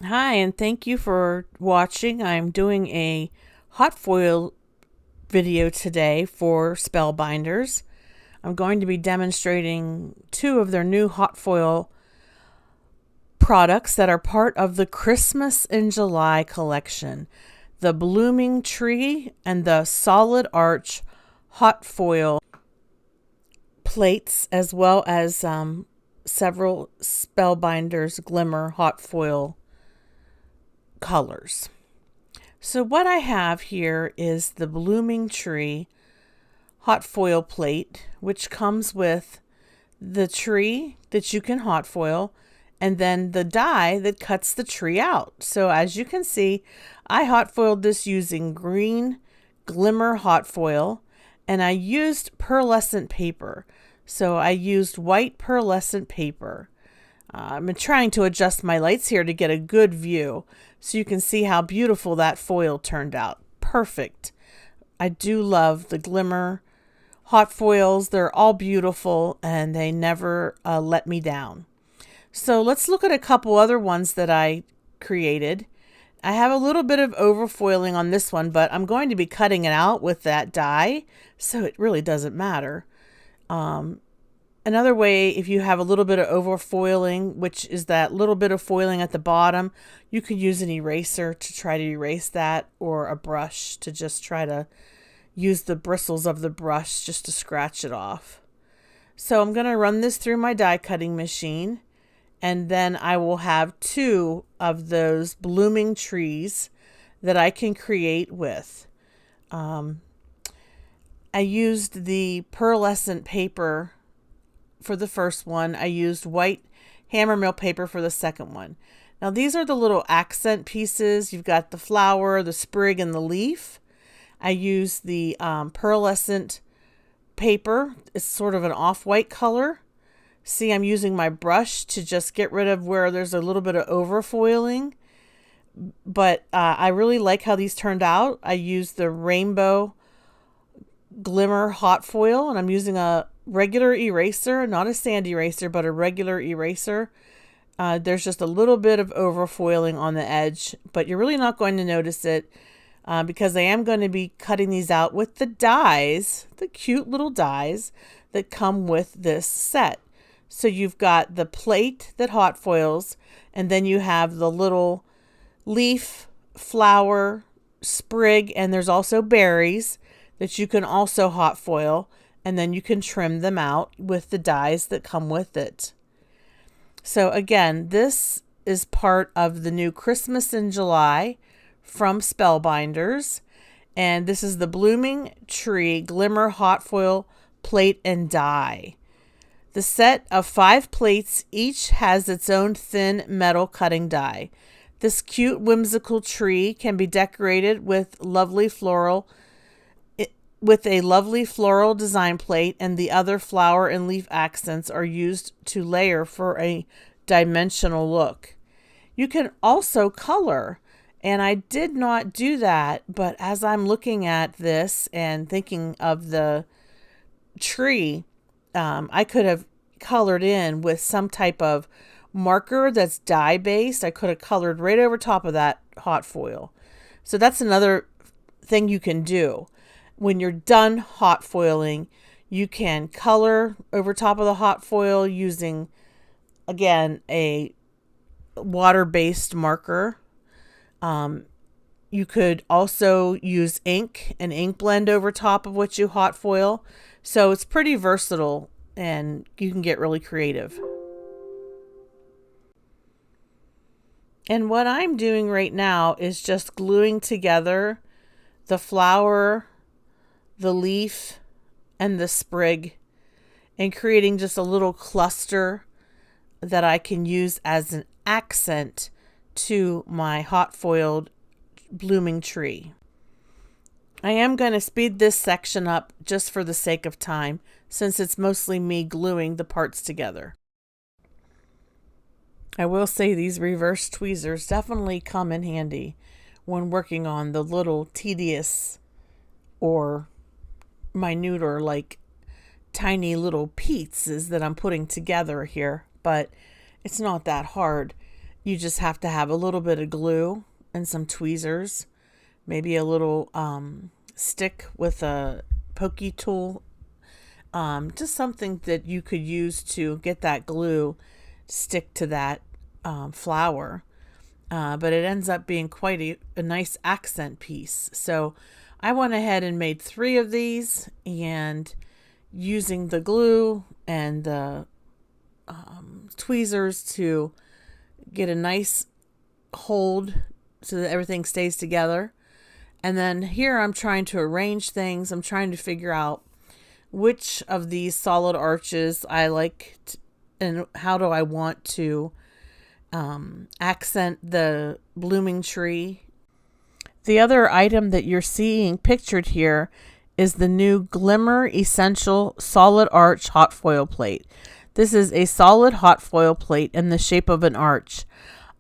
Hi, and thank you for watching. I'm doing a hot foil video today for Spellbinders. I'm going to be demonstrating two of their new hot foil products that are part of the Christmas in July collection. The Blooming Tree and the Solid Arch hot foil plates, as well as several Spellbinders Glimmer hot foil colors. So what I have here is the Blooming Tree hot foil plate, which comes with the tree that you can hot foil and then the die that cuts the tree out. So as you can see, I hot foiled this using green Glimmer hot foil, and I used pearlescent paper. So I used white pearlescent paper. I'm trying to adjust my lights here to get a good view so you can see how beautiful that foil turned out. Perfect. I do love the Glimmer hot foils. They're all beautiful and they never let me down. So let's look at a couple other ones that I created. I have a little bit of overfoiling on this one, but I'm going to be cutting it out with that die, so it really doesn't matter. Another way, if you have a little bit of overfoiling, which is that little bit of foiling at the bottom, you could use an eraser to try to erase that, or a brush to just try to use the bristles of the brush just to scratch it off. So I'm going to run this through my die cutting machine, and then I will have two of those blooming trees that I can create with. I used the pearlescent paper for the first one. I used white hammer mill paper for the second one. Now these are the little accent pieces. You've got the flower, the sprig, and the leaf. I used the pearlescent paper. It's sort of an off-white color. See, I'm using my brush to just get rid of where there's a little bit of overfoiling. But I really like how these turned out. I used the rainbow Glimmer hot foil, and I'm using a regular eraser, not a sand eraser, but a regular eraser. There's just a little bit of overfoiling on the edge, but you're really not going to notice it because I am going to be cutting these out with the dies, the cute little dies that come with this set. So you've got the plate that hot foils, and then you have the little leaf, flower, sprig, and there's also berries that you can also hot foil, and then you can trim them out with the dies that come with it. So again, this is part of the new Christmas in July from Spellbinders, and this is the Blooming Tree Glimmer hot foil plate and die. The set of 5 plates each has its own thin metal cutting die. This cute whimsical tree can be decorated with a lovely floral design plate, and the other flower and leaf accents are used to layer for a dimensional look. You can also color, and I did not do that, but as I'm looking at this and thinking of the tree, I could have colored in with some type of marker that's dye based. I could have colored right over top of that hot foil. So that's another thing you can do. When you're done hot foiling, you can color over top of the hot foil using, again, a water-based marker. You could also use ink, an ink blend over top of what you hot foil. So it's pretty versatile and you can get really creative. And what I'm doing right now is just gluing together the flower, the leaf, and the sprig, and creating just a little cluster that I can use as an accent to my hot foiled blooming tree. I am going to speed this section up just for the sake of time, since it's mostly me gluing the parts together. I will say these reverse tweezers definitely come in handy when working on the little tedious or minute or like tiny little pieces that I'm putting together here, but it's not that hard. You just have to have a little bit of glue and some tweezers, maybe a little stick with a pokey tool, just something that you could use to get that glue stick to that flower. But it ends up being quite a nice accent piece. So I went ahead and made 3 of these, and using the glue and the tweezers to get a nice hold so that everything stays together. And then here I'm trying to arrange things. I'm trying to figure out which of these solid arches I like and how do I want to accent the blooming tree. The other item that you're seeing pictured here is the new Glimmer Essential Solid Arch Hot Foil Plate. This is a solid hot foil plate in the shape of an arch.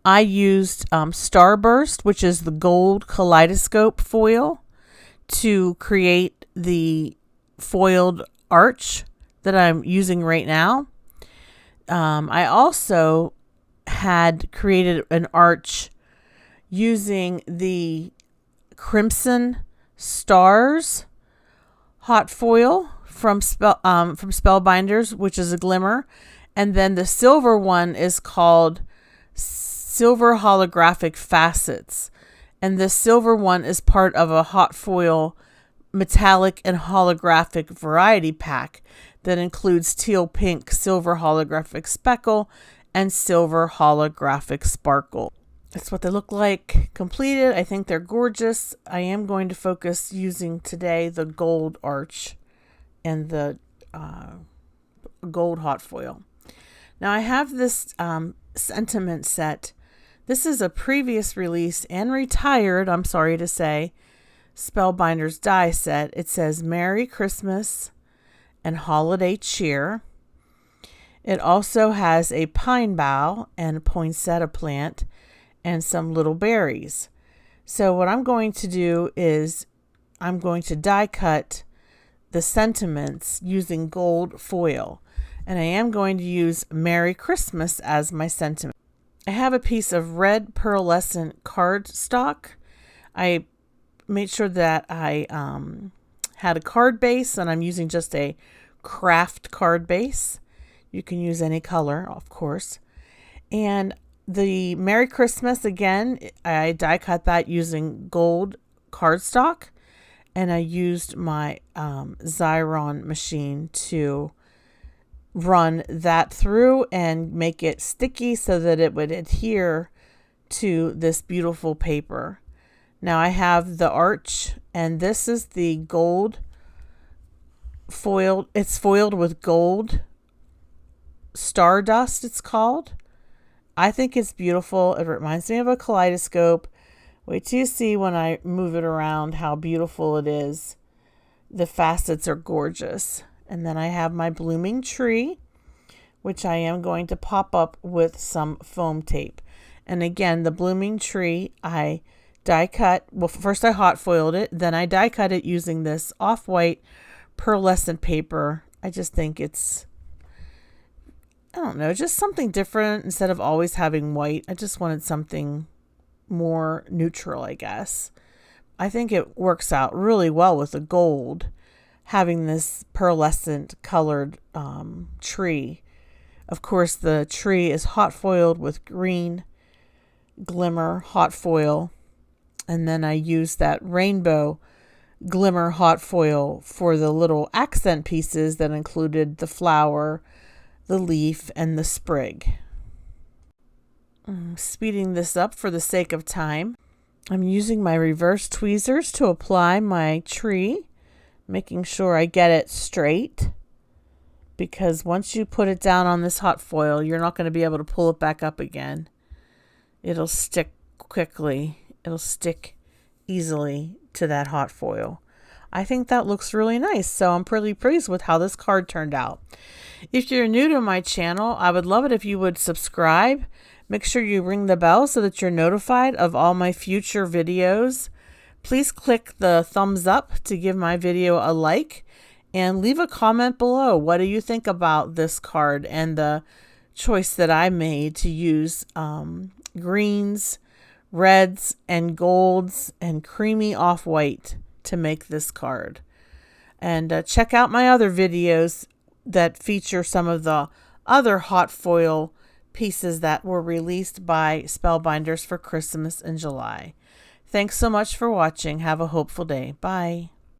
I used Starburst, which is the gold kaleidoscope foil, to create the foiled arch that I'm using right now. I also had created an arch using the Crimson Stars hot foil from Spellbinders, which is a glimmer, and then the silver one is called Silver Holographic Facets, and the silver one is part of a hot foil metallic and holographic variety pack that includes teal pink, silver holographic speckle, and silver holographic sparkle. That's what they look like completed. I think they're gorgeous. I am going to focus using today the gold arch and the gold hot foil. Now I have this sentiment set. This is a previous release and retired, I'm sorry to say, Spellbinders die set. It says Merry Christmas and Holiday Cheer. It also has a pine bough and a poinsettia plant and some little berries. So what I'm going to do is I'm going to die cut the sentiments using gold foil. And I am going to use Merry Christmas as my sentiment. I have a piece of red pearlescent cardstock. I made sure that I had a card base, and I'm using just a craft card base. You can use any color, of course. And the Merry Christmas, again, I die cut that using gold cardstock, and I used my Xyron machine to run that through and make it sticky so that it would adhere to this beautiful paper. Now I have the arch, and this is the gold foiled. It's foiled with gold stardust, it's called. I think it's beautiful. It reminds me of a kaleidoscope. Wait till you see when I move it around how beautiful it is. The facets are gorgeous. And then I have my blooming tree, which I am going to pop up with some foam tape. And again, the blooming tree, I die cut. Well, first I hot foiled it, then I die cut it using this off-white pearlescent paper. I just think it's, I don't know, just something different instead of always having white. I just wanted something more neutral, I guess. I think it works out really well with the gold, having this pearlescent colored tree. Of course, the tree is hot foiled with green glimmer hot foil. And then I used that rainbow glimmer hot foil for the little accent pieces that included the flower, the leaf, and the sprig. Speeding this up for the sake of time. I'm using my reverse tweezers to apply my tree, making sure I get it straight, because once you put it down on this hot foil, you're not going to be able to pull it back up again. It'll stick quickly. It'll stick easily to that hot foil. I think that looks really nice, so I'm pretty pleased with how this card turned out. If you're new to my channel, I would love it if you would subscribe. Make sure you ring the bell so that you're notified of all my future videos. Please click the thumbs up to give my video a like, and leave a comment below. What do you think about this card and the choice that I made to use greens, reds, and golds, and creamy off-white to make this card. And check out my other videos that feature some of the other hot foil pieces that were released by Spellbinders for Christmas in July. Thanks so much for watching. Have a hopeful day. Bye.